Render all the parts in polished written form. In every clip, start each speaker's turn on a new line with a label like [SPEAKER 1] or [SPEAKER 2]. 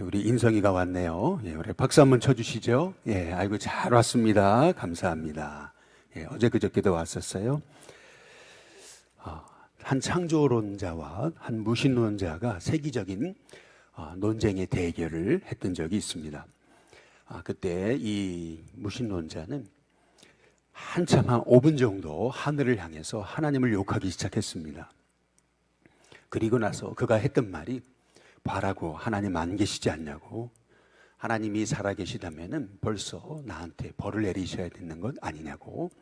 [SPEAKER 1] 우리 인성이가 왔네요. 예, 우리 박수 한번 쳐주시죠. 예, 아이고 잘 왔습니다. 감사합니다. 예, 어제 그저께도 왔었어요. 한 창조론자와 한 무신론자가 세기적인 논쟁의 대결을 했던 적이 있습니다. 그때 이 무신론자는 한참 한 5분 정도 하늘을 향해서 하나님을 욕하기 시작했습니다. 그리고 나서 그가 했던 말이 봐라고, 하나님 안 계시지 않냐고, 하나님이 살아계시다면은 벌써 나한테 벌을 내리셔야 되는 것 아니냐고,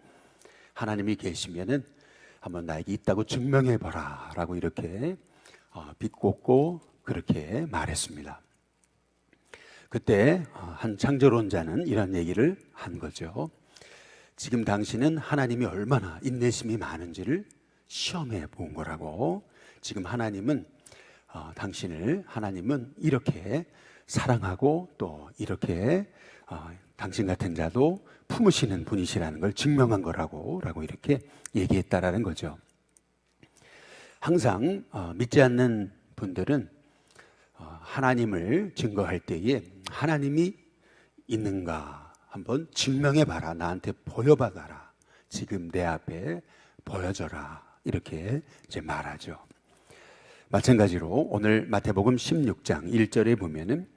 [SPEAKER 1] 하나님이 계시면은 한번 나에게 있다고 증명해봐라 라고 이렇게 비꼬고 그렇게 말했습니다. 그때 한 창조론자는 이런 얘기를 한 거죠. 지금 당신은 하나님이 얼마나 인내심이 많은지를 시험해 본 거라고. 지금 하나님은 하나님은 이렇게 사랑하고 또 이렇게 당신 같은 자도 품으시는 분이시라는 걸 증명한 거라고 이렇게 얘기했다라는 거죠. 항상 믿지 않는 분들은 하나님을 증거할 때에 하나님이 있는가 한번 증명해 봐라, 나한테 보여봐라, 지금 내 앞에 보여줘라, 이렇게 이제 말하죠. 마찬가지로 오늘 마태복음 16장 1절에 보면은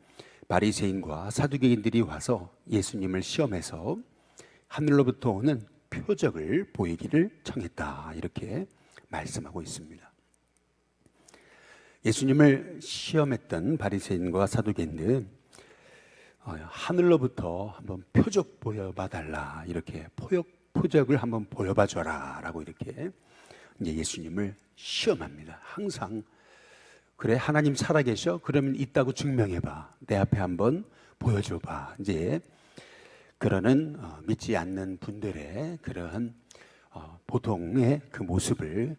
[SPEAKER 1] 바리새인과 사두개인들이 와서 예수님을 시험해서 하늘로부터 오는 표적을 보이기를 청했다, 이렇게 말씀하고 있습니다. 예수님을 시험했던 바리새인과 사두개인들은 하늘로부터 한번 표적 보여봐 달라, 이렇게 표적을 한번 보여봐 줘라 라고 이렇게 이제 예수님을 시험합니다. 항상 그래, 하나님 살아계셔? 그러면 있다고 증명해봐, 내 앞에 한번 보여줘봐. 이제 그러는 믿지 않는 분들의 그러한 보통의 그 모습을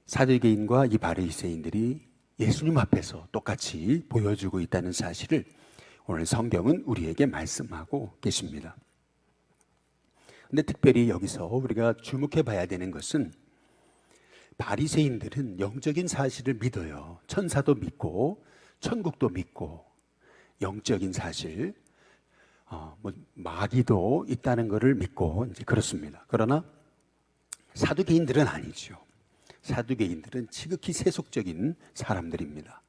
[SPEAKER 1] 사두개인과 이 바리새인들이 예수님 앞에서 똑같이 보여주고 있다는 사실을 오늘 성경은 우리에게 말씀하고 계십니다. 근데 특별히 여기서 우리가 주목해 봐야 되는 것은 바리새인들은 영적인 사실을 믿어요. 천사도 믿고 천국도 믿고 영적인 사실, 마귀도 있다는 것을 믿고 이제 그렇습니다. 그러나 사두개인들은 아니죠. 사두개인들은 지극히 세속적인 사람들입니다.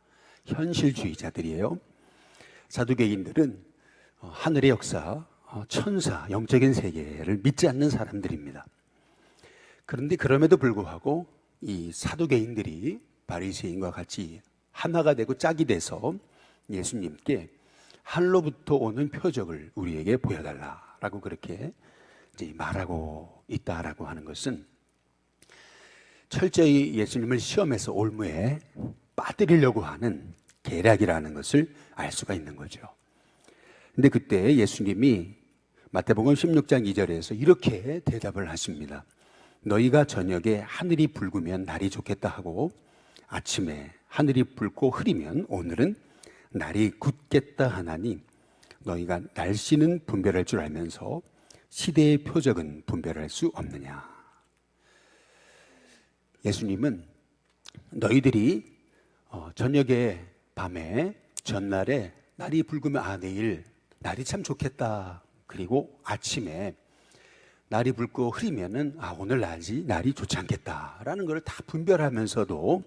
[SPEAKER 1] 현실주의자들이에요. 사두개인들은 하늘의 역사, 천사, 영적인 세계를 믿지 않는 사람들입니다. 그런데 그럼에도 불구하고 이 사두개인들이 바리새인과 같이 하나가 되고 짝이 돼서 예수님께 하늘로부터 오는 표적을 우리에게 보여달라라고 그렇게 이제 말하고 있다라고 하는 것은 철저히 예수님을 시험해서 올무에 빠뜨리려고 하는 계략이라는 것을 알 수가 있는 거죠. 근데 그때 예수님이 마태복음 16장 2절에서 이렇게 대답을 하십니다. 너희가 저녁에 하늘이 붉으면 날이 좋겠다 하고 아침에 하늘이 붉고 흐리면 오늘은 날이 굳겠다 하나니 너희가 날씨는 분별할 줄 알면서 시대의 표적은 분별할 수 없느냐. 예수님은 너희들이 저녁에 밤에 전날에 날이 붉으면 내일 날이 참 좋겠다, 그리고 아침에 날이 붉고 흐리면은 오늘 날이 좋지 않겠다라는 걸 다 분별하면서도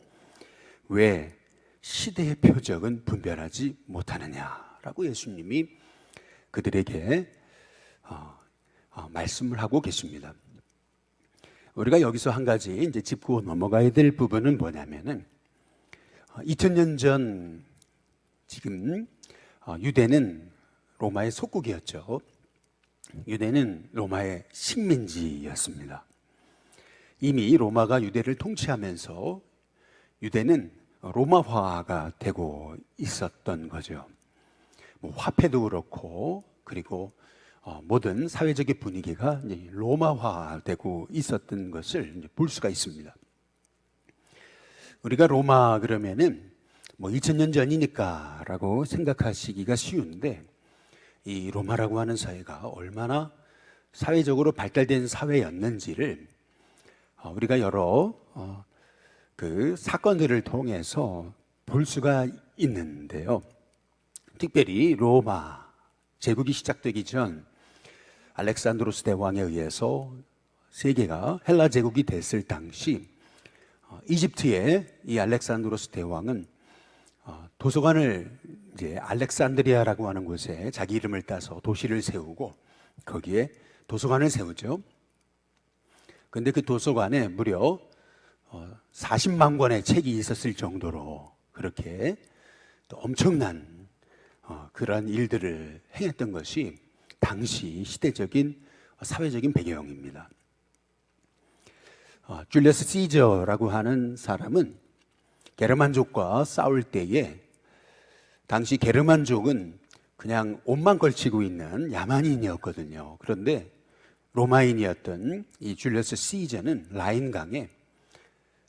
[SPEAKER 1] 왜 시대의 표적은 분별하지 못하느냐라고 예수님이 그들에게 말씀을 하고 계십니다. 우리가 여기서 한 가지 이제 짚고 넘어가야 될 부분은 뭐냐면은 2000년 전 지금 유대는 로마의 속국이었죠. 유대는 로마의 식민지였습니다. 이미 로마가 유대를 통치하면서 유대는 로마화가 되고 있었던 거죠. 화폐도 그렇고, 그리고 모든 사회적인 분위기가 이제 로마화되고 있었던 것을 볼 수가 있습니다. 우리가 로마 그러면은 2000년 전이니까 라고 생각하시기가 쉬운데, 이 로마라고 하는 사회가 얼마나 사회적으로 발달된 사회였는지를 우리가 여러 그 사건들을 통해서 볼 수가 있는데요. 특별히 로마 제국이 시작되기 전 알렉산드로스 대왕에 의해서 세계가 헬라 제국이 됐을 당시 이집트의 이 알렉산드로스 대왕은 도서관을 이제 알렉산드리아라고 하는 곳에 자기 이름을 따서 도시를 세우고 거기에 도서관을 세우죠. 근데 그 도서관에 무려 40만 권의 책이 있었을 정도로 그렇게 또 엄청난 그런 일들을 행했던 것이 당시 시대적인 사회적인 배경입니다. 줄리어스 시저라고 하는 사람은 게르만족과 싸울 때에 당시 게르만족은 그냥 옷만 걸치고 있는 야만인이었거든요. 그런데 로마인이었던 이 줄리어스 시저는 라인강에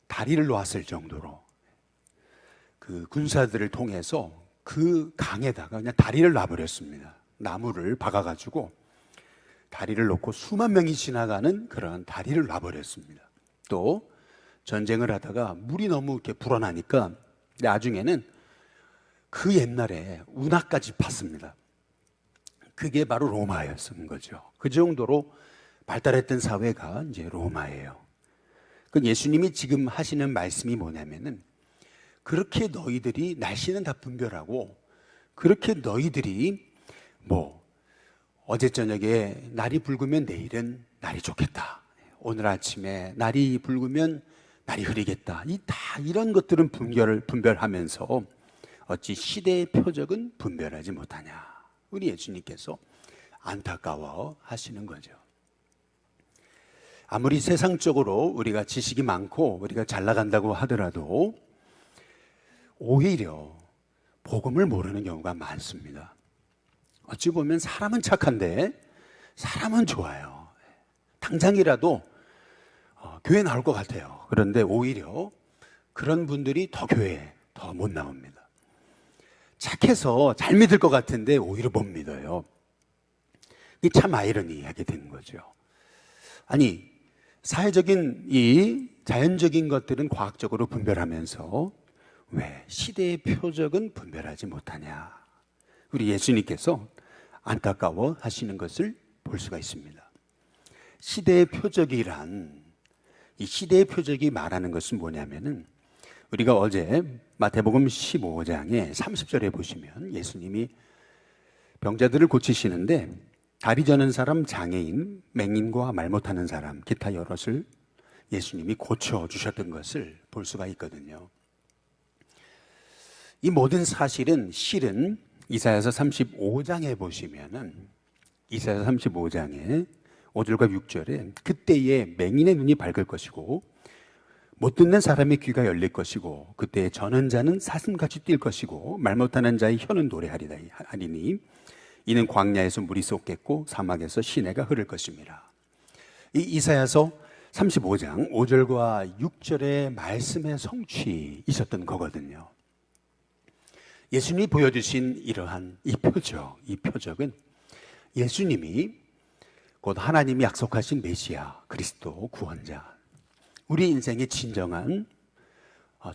[SPEAKER 1] 다리를 놓았을 정도로 그 군사들을 통해서 그 강에다가 그냥 다리를 놔버렸습니다. 나무를 박아가지고 다리를 놓고 수만 명이 지나가는 그런 다리를 놔버렸습니다. 또 전쟁을 하다가 물이 너무 이렇게 불어나니까 나중에는 그 옛날에 운하까지 팠습니다. 그게 바로 로마였던 거죠. 그 정도로 발달했던 사회가 이제 로마예요. 그 예수님이 지금 하시는 말씀이 뭐냐면은 그렇게 너희들이 날씨는 다 분별하고 그렇게 너희들이 뭐 어제 저녁에 날이 붉으면 내일은 날이 좋겠다. 오늘 아침에 날이 붉으면 날이 흐리겠다. 다 이런 것들은 분별하면서 어찌 시대의 표적은 분별하지 못하냐. 우리 예수님께서 안타까워 하시는 거죠. 아무리 세상적으로 우리가 지식이 많고 우리가 잘 나간다고 하더라도 오히려 복음을 모르는 경우가 많습니다. 어찌 보면 사람은 착한데 사람은 좋아요. 당장이라도 교회 나올 것 같아요. 그런데 오히려 그런 분들이 더 교회에 더 못 나옵니다. 착해서 잘 믿을 것 같은데 오히려 못 믿어요. 이게 참 아이러니하게 되는 거죠. 아니, 사회적인 이 자연적인 것들은 과학적으로 분별하면서 왜 시대의 표적은 분별하지 못하냐. 우리 예수님께서 안타까워 하시는 것을 볼 수가 있습니다. 시대의 표적이란 이 시대의 표적이 말하는 것은 뭐냐면은 우리가 어제 마태복음 15장에 30절에 보시면 예수님이 병자들을 고치시는데 다리 저는 사람, 장애인, 맹인과 말 못하는 사람, 기타 여럿을 예수님이 고쳐주셨던 것을 볼 수가 있거든요. 이 모든 사실은 실은 이사야서 35장에 보시면은 이사야서 35장에 5절과 6절에 그때에 맹인의 눈이 밝을 것이고 못 듣는 사람의 귀가 열릴 것이고 그때에 저는 자는 사슴같이 뛸 것이고 말 못하는 자의 혀는 노래하리니 이는 광야에서 물이 쏟겠고 사막에서 시내가 흐를 것입니다. 이 이사야서 35장 5절과 6절의 말씀의 성취 있었던 거거든요. 예수님이 보여주신 이러한 이 표적은 예수님이 곧 하나님이 약속하신 메시아, 그리스도, 구원자, 우리 인생의 진정한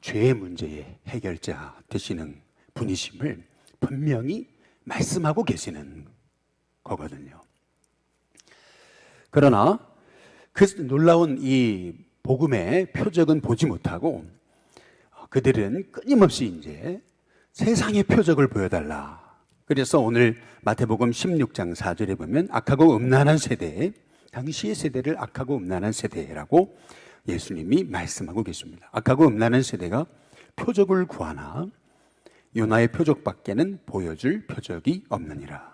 [SPEAKER 1] 죄의 문제의 해결자 되시는 분이심을 분명히 말씀하고 계시는 거거든요. 그러나 그 놀라운 이 복음의 표적은 보지 못하고 그들은 끊임없이 이제 세상의 표적을 보여달라. 그래서 오늘 마태복음 16장 4절에 보면 악하고 음란한 세대, 당시의 세대를 악하고 음란한 세대라고 예수님이 말씀하고 계십니다. 악하고 음란한 세대가 표적을 구하나 요나의 표적밖에는 보여줄 표적이 없느니라.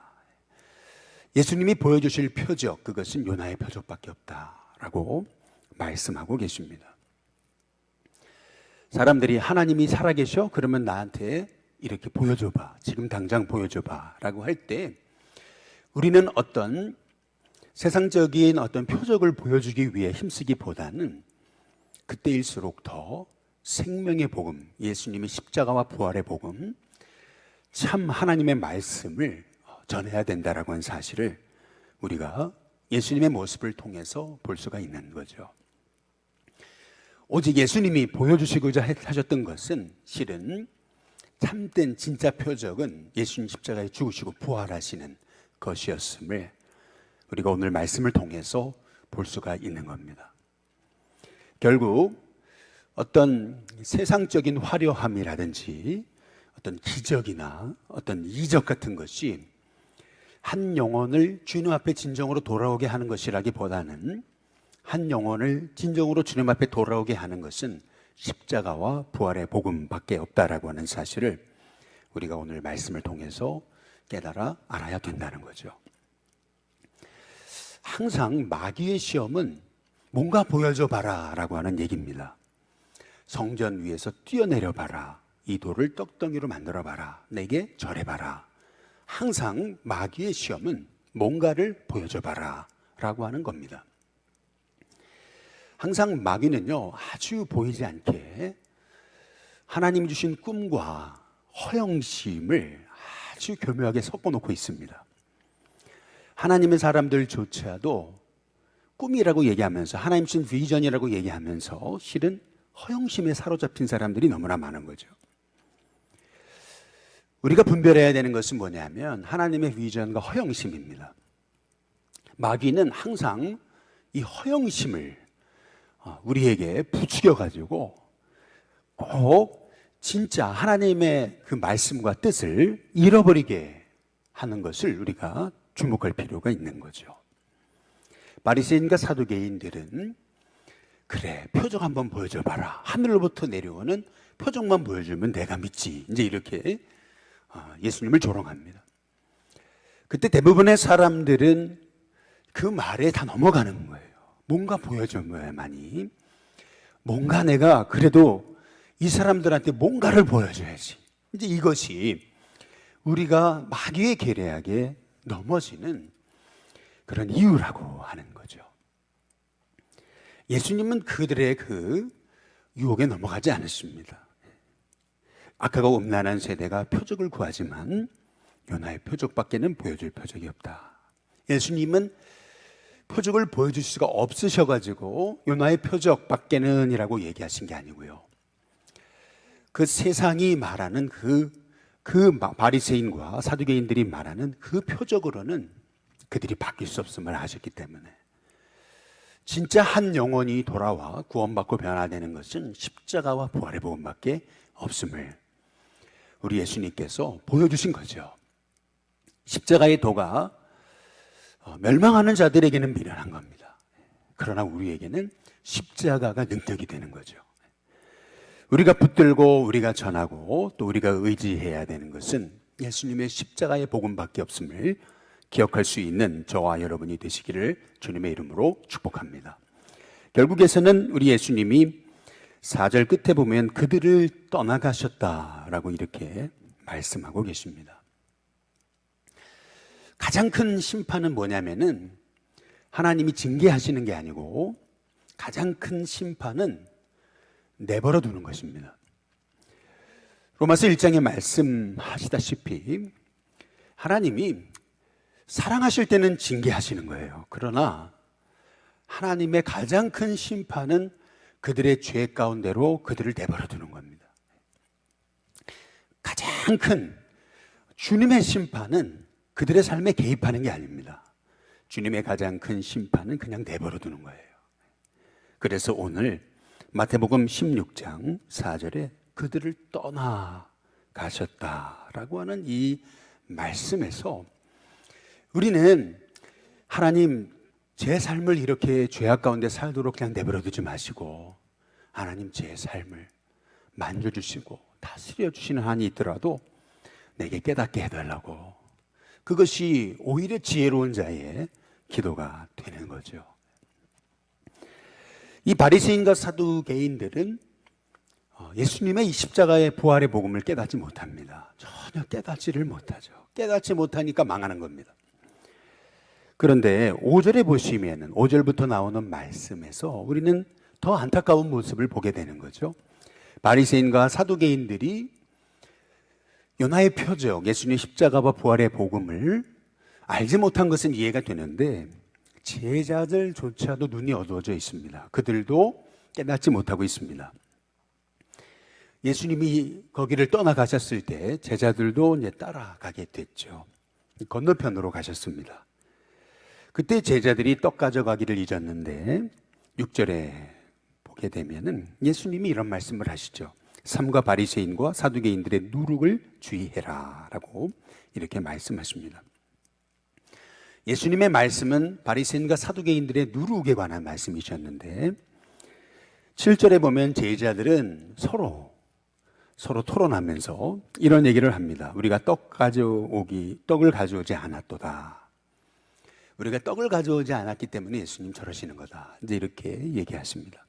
[SPEAKER 1] 예수님이 보여주실 표적, 그것은 요나의 표적밖에 없다라고 말씀하고 계십니다. 사람들이 하나님이 살아계셔? 그러면 나한테 이렇게 보여줘봐. 지금 당장 보여줘봐. 라고 할 때 우리는 어떤 세상적인 어떤 표적을 보여주기 위해 힘쓰기보다는 그때일수록 더 생명의 복음, 예수님의 십자가와 부활의 복음, 참 하나님의 말씀을 전해야 된다라고 하는 사실을 우리가 예수님의 모습을 통해서 볼 수가 있는 거죠. 오직 예수님이 보여주시고자 하셨던 것은 실은 참된 진짜 표적은 예수님 십자가에 죽으시고 부활하시는 것이었음을 우리가 오늘 말씀을 통해서 볼 수가 있는 겁니다. 결국 어떤 세상적인 화려함이라든지 어떤 기적이나 어떤 이적 같은 것이 한 영혼을 주님 앞에 진정으로 돌아오게 하는 것이라기보다는 한 영혼을 진정으로 주님 앞에 돌아오게 하는 것은 십자가와 부활의 복음밖에 없다라고 하는 사실을 우리가 오늘 말씀을 통해서 깨달아 알아야 된다는 거죠. 항상 마귀의 시험은 뭔가 보여줘 봐라 라고 하는 얘기입니다. 성전 위에서 뛰어내려 봐라, 이 돌을 떡덩이로 만들어 봐라, 내게 절해 봐라. 항상 마귀의 시험은 뭔가를 보여줘 봐라 라고 하는 겁니다. 항상 마귀는요, 아주 보이지 않게 하나님이 주신 꿈과 허영심을 아주 교묘하게 섞어놓고 있습니다. 하나님의 사람들조차도 꿈이라고 얘기하면서, 하나님 주신 비전이라고 얘기하면서 실은 허영심에 사로잡힌 사람들이 너무나 많은 거죠. 우리가 분별해야 되는 것은 뭐냐면 하나님의 비전과 허영심입니다. 마귀는 항상 이 허영심을 우리에게 부추겨가지고 꼭 진짜 하나님의 그 말씀과 뜻을 잃어버리게 하는 것을 우리가 주목할 필요가 있는 거죠. 바리새인과 사두개인들은 그래, 표적 한번 보여줘 봐라, 하늘로부터 내려오는 표적만 보여주면 내가 믿지, 이제 이렇게 예수님을 조롱합니다. 그때 대부분의 사람들은 그 말에 다 넘어가는 거예요. 뭔가 보여줘야만이, 뭔가 내가 그래도 이 사람들한테 뭔가를 보여줘야지. 이제 이것이 우리가 마귀의 계략에 넘어지는 그런 이유라고 하는 거죠. 예수님은 그들의 그 유혹에 넘어가지 않았습니다. 악하고 음란한 세대가 표적을 구하지만 요나의 표적밖에는 보여줄 표적이 없다. 예수님은 표적을 보여줄 수가 없으셔가지고 요나의 표적밖에는 이라고 얘기하신 게 아니고요. 그 세상이 말하는 그 바리새인과 사두개인들이 말하는 그 표적으로는 그들이 바뀔 수 없음을 아셨기 때문에 진짜 한 영혼이 돌아와 구원받고 변화되는 것은 십자가와 부활의 복음밖에 없음을 우리 예수님께서 보여주신 거죠. 십자가의 도가 멸망하는 자들에게는 미련한 겁니다. 그러나 우리에게는 십자가가 능력이 되는 거죠. 우리가 붙들고 우리가 전하고 또 우리가 의지해야 되는 것은 예수님의 십자가의 복음밖에 없음을 기억할 수 있는 저와 여러분이 되시기를 주님의 이름으로 축복합니다. 결국에서는 우리 예수님이 4절 끝에 보면 그들을 떠나가셨다라고 이렇게 말씀하고 계십니다. 가장 큰 심판은 뭐냐면은 하나님이 징계하시는 게 아니고 가장 큰 심판은 내버려 두는 것입니다. 로마서 1장에 말씀하시다시피 하나님이 사랑하실 때는 징계하시는 거예요. 그러나 하나님의 가장 큰 심판은 그들의 죄 가운데로 그들을 내버려 두는 겁니다. 가장 큰 주님의 심판은 그들의 삶에 개입하는 게 아닙니다. 주님의 가장 큰 심판은 그냥 내버려 두는 거예요. 그래서 오늘 마태복음 16장 4절에 그들을 떠나가셨다라고 하는 이 말씀에서 우리는 하나님 제 삶을 이렇게 죄악 가운데 살도록 그냥 내버려 두지 마시고 하나님 제 삶을 만져주시고 다스려 주시는 한이 있더라도 내게 깨닫게 해달라고, 그것이 오히려 지혜로운 자의 기도가 되는 거죠. 이 바리새인과 사두개인들은 예수님의 이 십자가의 부활의 복음을 깨닫지 못합니다. 전혀 깨닫지를 못하죠. 깨닫지 못하니까 망하는 겁니다. 그런데 5절에 보시면은 5절부터 나오는 말씀에서 우리는 더 안타까운 모습을 보게 되는 거죠. 바리새인과 사두개인들이 요나의 표적, 예수님의 십자가와 부활의 복음을 알지 못한 것은 이해가 되는데 제자들조차도 눈이 어두워져 있습니다. 그들도 깨닫지 못하고 있습니다. 예수님이 거기를 떠나가셨을 때 제자들도 이제 따라가게 됐죠. 건너편으로 가셨습니다. 그때 제자들이 떡 가져가기를 잊었는데 6절에 보게 되면은 예수님이 이런 말씀을 하시죠. 삼가 바리새인과 사두개인들의 누룩을 주의해라 라고 이렇게 말씀하십니다. 예수님의 말씀은 바리새인과 사두개인들의 누룩에 관한 말씀이셨는데 7절에 보면 제자들은 서로 토론하면서 이런 얘기를 합니다. 우리가 떡을 가져오지 않았도다. 우리가 떡을 가져오지 않았기 때문에 예수님 저러시는 거다. 이제 이렇게 얘기하십니다.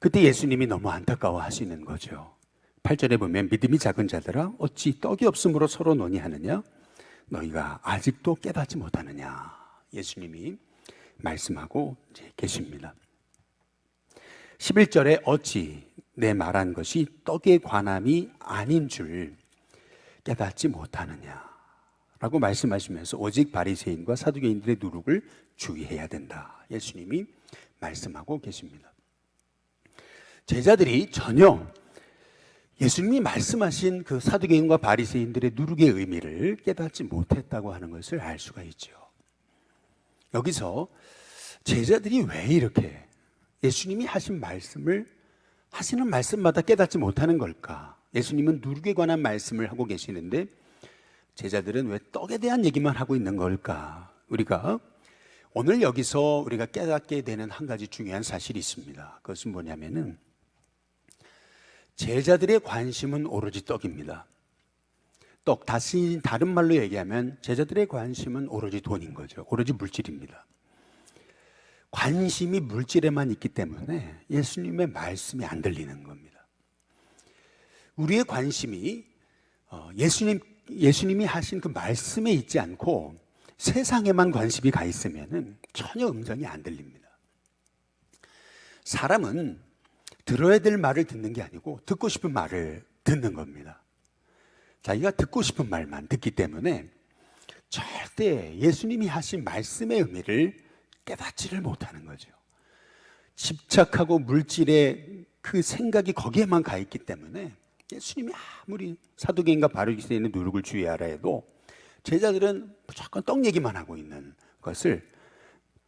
[SPEAKER 1] 그때 예수님이 너무 안타까워 하시는 거죠. 8절에 보면 믿음이 작은 자들아 어찌 떡이 없으므로 서로 논의하느냐? 너희가 아직도 깨닫지 못하느냐? 예수님이 말씀하고 계십니다. 11절에 어찌 내 말한 것이 떡의 관함이 아닌 줄 깨닫지 못하느냐 라고 말씀하시면서 오직 바리새인과 사두개인들의 누룩을 주의해야 된다. 예수님이 말씀하고 계십니다. 제자들이 전혀 예수님이 말씀하신 그 사두개인과 바리새인들의 누룩의 의미를 깨닫지 못했다고 하는 것을 알 수가 있죠. 여기서 제자들이 왜 이렇게 예수님이 하시는 말씀마다 깨닫지 못하는 걸까? 예수님은 누룩에 관한 말씀을 하고 계시는데 제자들은 왜 떡에 대한 얘기만 하고 있는 걸까? 우리가 오늘 여기서 우리가 깨닫게 되는 한 가지 중요한 사실이 있습니다. 그것은 뭐냐면은 제자들의 관심은 오로지 떡입니다. 떡, 다른 말로 얘기하면 제자들의 관심은 오로지 돈인 거죠. 오로지 물질입니다. 관심이 물질에만 있기 때문에 예수님의 말씀이 안 들리는 겁니다. 우리의 관심이 예수님이 하신 그 말씀에 있지 않고 세상에만 관심이 가 있으면 전혀 음성이 안 들립니다. 사람은 들어야 될 말을 듣는 게 아니고 듣고 싶은 말을 듣는 겁니다. 자기가 듣고 싶은 말만 듣기 때문에 절대 예수님이 하신 말씀의 의미를 깨닫지를 못하는 거죠. 집착하고 물질의 그 생각이 거기에만 가 있기 때문에 예수님이 아무리 사두개인과 바리새인의 누룩을 주의하라 해도 제자들은 무조건 떡 얘기만 하고 있는 것을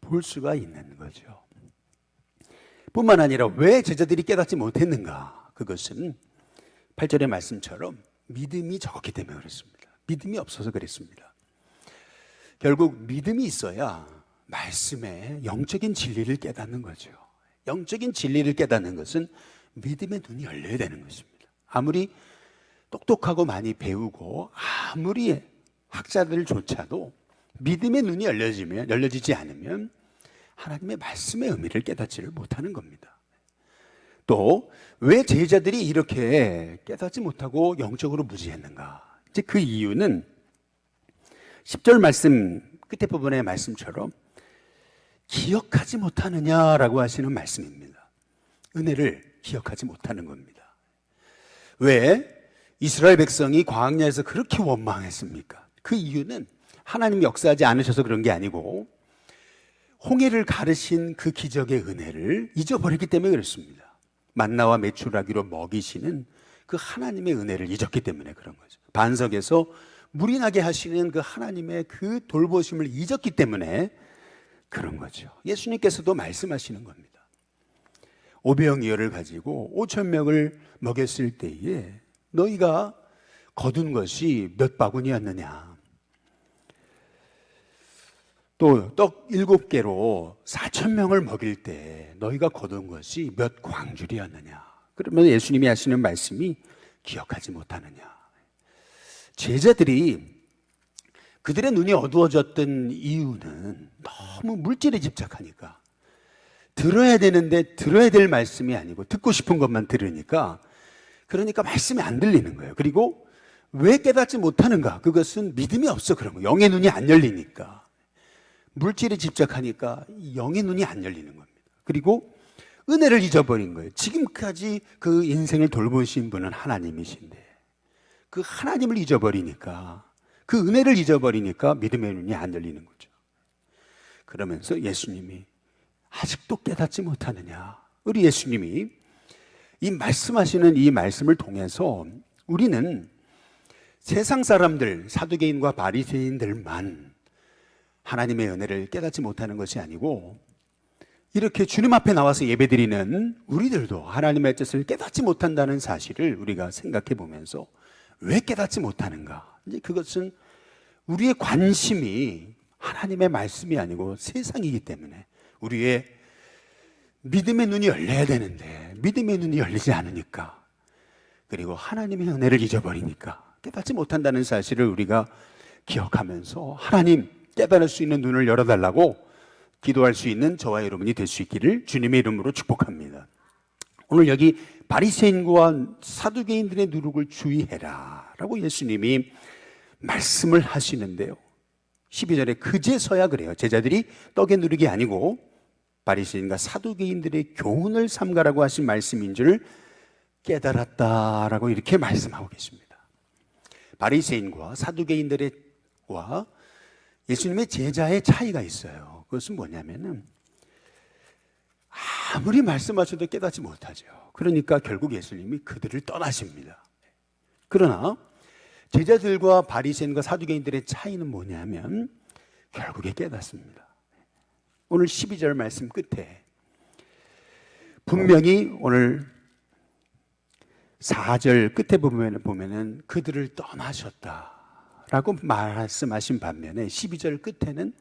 [SPEAKER 1] 볼 수가 있는 거죠. 뿐만 아니라 왜 제자들이 깨닫지 못했는가? 그것은 8절의 말씀처럼 믿음이 적었기 때문에 그랬습니다. 믿음이 없어서 그랬습니다. 결국 믿음이 있어야 말씀의 영적인 진리를 깨닫는 거죠. 영적인 진리를 깨닫는 것은 믿음의 눈이 열려야 되는 것입니다. 아무리 똑똑하고 많이 배우고 아무리 학자들조차도 믿음의 눈이 열려지지 않으면 하나님의 말씀의 의미를 깨닫지를 못하는 겁니다. 또 왜 제자들이 이렇게 깨닫지 못하고 영적으로 무지했는가? 이제 그 이유는 10절 말씀 끝에 부분의 말씀처럼 기억하지 못하느냐라고 하시는 말씀입니다. 은혜를 기억하지 못하는 겁니다. 왜 이스라엘 백성이 광야에서 그렇게 원망했습니까? 그 이유는 하나님이 역사하지 않으셔서 그런 게 아니고 홍해를 가르신 그 기적의 은혜를 잊어버렸기 때문에 그렇습니다. 만나와 메추라기로 먹이시는 그 하나님의 은혜를 잊었기 때문에 그런 거죠. 반석에서 물이 나게 하시는 그 하나님의 그 돌보심을 잊었기 때문에 그런 거죠. 예수님께서도 말씀하시는 겁니다. 오병이어를 가지고 5,000명을 먹였을 때에 너희가 거둔 것이 몇 바구니였느냐? 또 떡 7개로 4,000명을 먹일 때 너희가 거둔 것이 몇 광줄이었느냐? 그러면 예수님이 하시는 말씀이 기억하지 못하느냐? 제자들이 그들의 눈이 어두워졌던 이유는 너무 물질에 집착하니까 들어야 되는데 들어야 될 말씀이 아니고 듣고 싶은 것만 들으니까 그러니까 말씀이 안 들리는 거예요. 그리고 왜 깨닫지 못하는가? 그것은 믿음이 없어 그런 거예요. 영의 눈이 안 열리니까. 물질에 집착하니까 영의 눈이 안 열리는 겁니다. 그리고 은혜를 잊어버린 거예요. 지금까지 그 인생을 돌보신 분은 하나님이신데 그 하나님을 잊어버리니까 그 은혜를 잊어버리니까 믿음의 눈이 안 열리는 거죠. 그러면서 예수님이 아직도 깨닫지 못하느냐? 우리 예수님이 이 말씀하시는 이 말씀을 통해서 우리는 세상 사람들, 사두개인과 바리새인들만 하나님의 은혜를 깨닫지 못하는 것이 아니고 이렇게 주님 앞에 나와서 예배드리는 우리들도 하나님의 뜻을 깨닫지 못한다는 사실을 우리가 생각해 보면서 왜 깨닫지 못하는가? 이제 그것은 우리의 관심이 하나님의 말씀이 아니고 세상이기 때문에 우리의 믿음의 눈이 열려야 되는데 믿음의 눈이 열리지 않으니까, 그리고 하나님의 은혜를 잊어버리니까 깨닫지 못한다는 사실을 우리가 기억하면서 하나님 깨달을 수 있는 눈을 열어달라고 기도할 수 있는 저와 여러분이 될 수 있기를 주님의 이름으로 축복합니다. 오늘 여기 바리새인과 사두개인들의 누룩을 주의해라 라고 예수님이 말씀을 하시는데요, 12절에 그제서야 그래요. 제자들이 떡의 누룩이 아니고 바리새인과 사두개인들의 교훈을 삼가라고 하신 말씀인 줄 깨달았다라고 이렇게 말씀하고 계십니다. 바리새인과 사두개인들과 예수님의 제자의 차이가 있어요. 그것은 뭐냐면은 아무리 말씀하셔도 깨닫지 못하죠. 그러니까 결국 예수님이 그들을 떠나십니다. 그러나 제자들과 바리새인과 사두개인들의 차이는 뭐냐면 결국에 깨닫습니다. 오늘 12절 말씀 끝에 분명히 오늘 4절 끝에 보면은 그들을 떠나셨다라고 말씀하신 반면에 12절 끝에는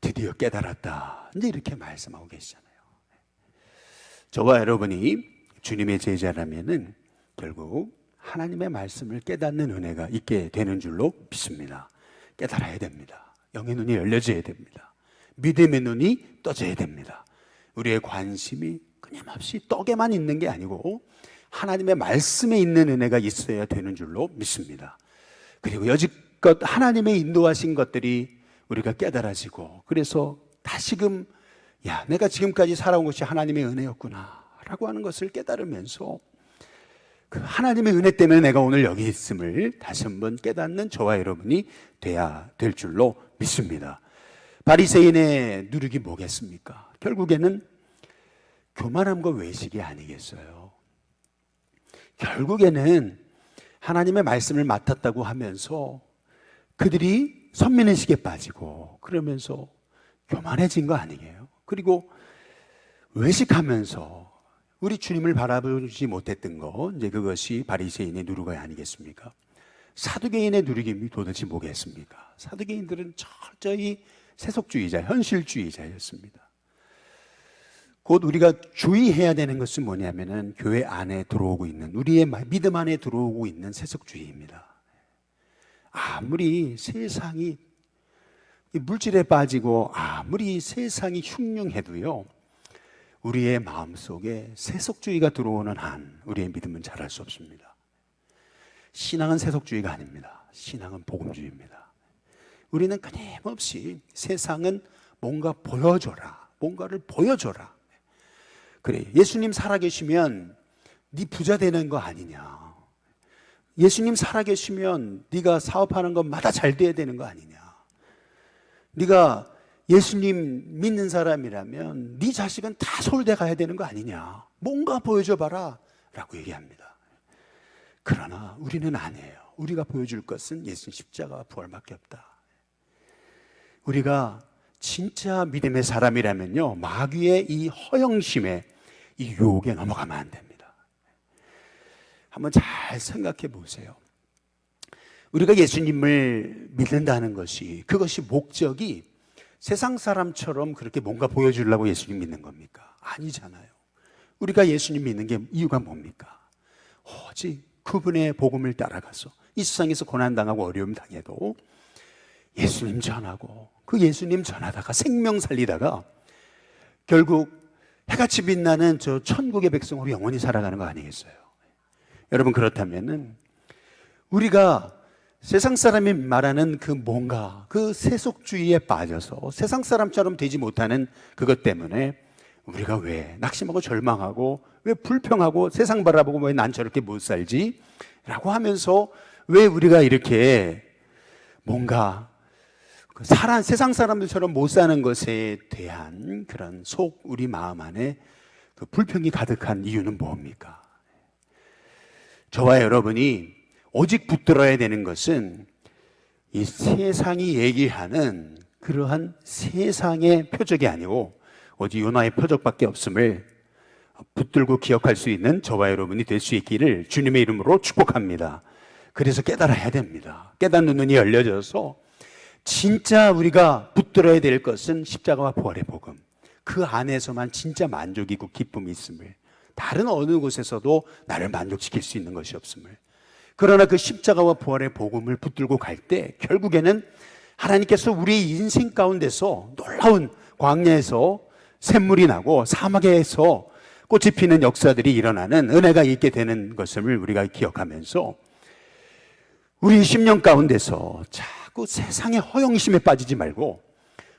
[SPEAKER 1] 드디어 깨달았다, 이제 이렇게 말씀하고 계시잖아요. 저와 여러분이 주님의 제자라면은 결국 하나님의 말씀을 깨닫는 은혜가 있게 되는 줄로 믿습니다. 깨달아야 됩니다. 영의 눈이 열려져야 됩니다. 믿음의 눈이 떠져야 됩니다. 우리의 관심이 끊임없이 떡에만 있는 게 아니고 하나님의 말씀에 있는 은혜가 있어야 되는 줄로 믿습니다. 그리고 여지껏 하나님의 인도하신 것들이 우리가 깨달아지고, 그래서 다시금 내가 지금까지 살아온 것이 하나님의 은혜였구나 라고 하는 것을 깨달으면서 그 하나님의 은혜 때문에 내가 오늘 여기 있음을 다시 한번 깨닫는 저와 여러분이 돼야 될 줄로 믿습니다. 바리새인의 누룩이 뭐겠습니까? 결국에는 교만함과 외식이 아니겠어요. 결국에는 하나님의 말씀을 맡았다고 하면서 그들이 선민의식에 빠지고 그러면서 교만해진 거 아니에요. 그리고 외식하면서 우리 주님을 바라보지 못했던 거, 이제 그것이 바리새인의 누룩이 아니겠습니까? 사두개인의 누룩이 도대체 뭐겠습니까? 사두개인들은 철저히 세속주의자, 현실주의자였습니다. 곧 우리가 주의해야 되는 것은 뭐냐면은 교회 안에 들어오고 있는, 우리의 믿음 안에 들어오고 있는 세속주의입니다. 아무리 세상이 물질에 빠지고 아무리 세상이 흉흉해도요, 우리의 마음속에 세속주의가 들어오는 한 우리의 믿음은 자랄 수 없습니다. 신앙은 세속주의가 아닙니다. 신앙은 복음주의입니다. 우리는 끊임없이 세상은 뭔가 보여줘라, 뭔가를 보여줘라. 그래, 예수님 살아계시면 네 부자 되는 거 아니냐, 예수님 살아계시면 네가 사업하는 것마다 잘 돼야 되는 거 아니냐, 네가 예수님 믿는 사람이라면 네 자식은 다 서울대 가야 되는 거 아니냐, 뭔가 보여줘봐라 라고 얘기합니다. 그러나 우리는 아니에요. 우리가 보여줄 것은 예수님 십자가와 부활밖에 없다. 우리가 진짜 믿음의 사람이라면요, 마귀의 이 허영심에, 이 유혹에 넘어가면 안 됩니다. 한번 잘 생각해 보세요. 우리가 예수님을 믿는다는 것이, 그것이 목적이 세상 사람처럼 그렇게 뭔가 보여주려고 예수님 믿는 겁니까? 아니잖아요. 우리가 예수님 믿는 게 이유가 뭡니까? 오직 그분의 복음을 따라가서 이 세상에서 고난당하고 어려움 당해도 예수님 전하고, 그 예수님 전하다가 생명 살리다가 결국 해같이 빛나는 저 천국의 백성으로 영원히 살아가는 거 아니겠어요? 여러분, 그렇다면은 우리가 세상 사람이 말하는 그 뭔가, 그 세속주의에 빠져서 세상 사람처럼 되지 못하는 그것 때문에 우리가 왜 낙심하고 절망하고, 왜 불평하고, 세상 바라보고 왜 난 저렇게 못 살지? 라고 하면서 왜 우리가 이렇게 뭔가 세상 사람들처럼 못 사는 것에 대한 그런 우리 마음 안에 그 불평이 가득한 이유는 뭡니까? 저와 여러분이 오직 붙들어야 되는 것은 이 세상이 얘기하는 그러한 세상의 표적이 아니고 오직 요나의 표적밖에 없음을 붙들고 기억할 수 있는 저와 여러분이 될 수 있기를 주님의 이름으로 축복합니다. 그래서 깨달아야 됩니다. 깨닫는 눈이 열려져서 진짜 우리가 붙들어야 될 것은 십자가와 부활의 복음, 그 안에서만 진짜 만족이고 기쁨이 있음을, 다른 어느 곳에서도 나를 만족시킬 수 있는 것이 없음을, 그러나 그 십자가와 부활의 복음을 붙들고 갈 때 결국에는 하나님께서 우리의 인생 가운데서 놀라운 광야에서 샘물이 나고 사막에서 꽃이 피는 역사들이 일어나는 은혜가 있게 되는 것을 우리가 기억하면서 우리 10년 가운데서 자꾸 세상의 허영심에 빠지지 말고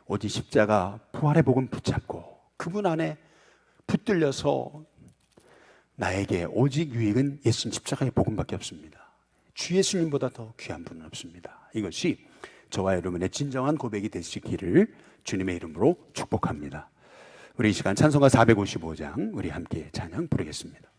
[SPEAKER 1] 오직 십자가 부활의 복음 붙잡고 그분 안에 붙들려서 나에게 오직 유익은 예수님 십자가의 복음밖에 없습니다. 주 예수님보다 더 귀한 분은 없습니다. 이것이 저와 여러분의 진정한 고백이 될 수 있기를 주님의 이름으로 축복합니다. 우리 이 시간 찬송가 455장 우리 함께 찬양 부르겠습니다.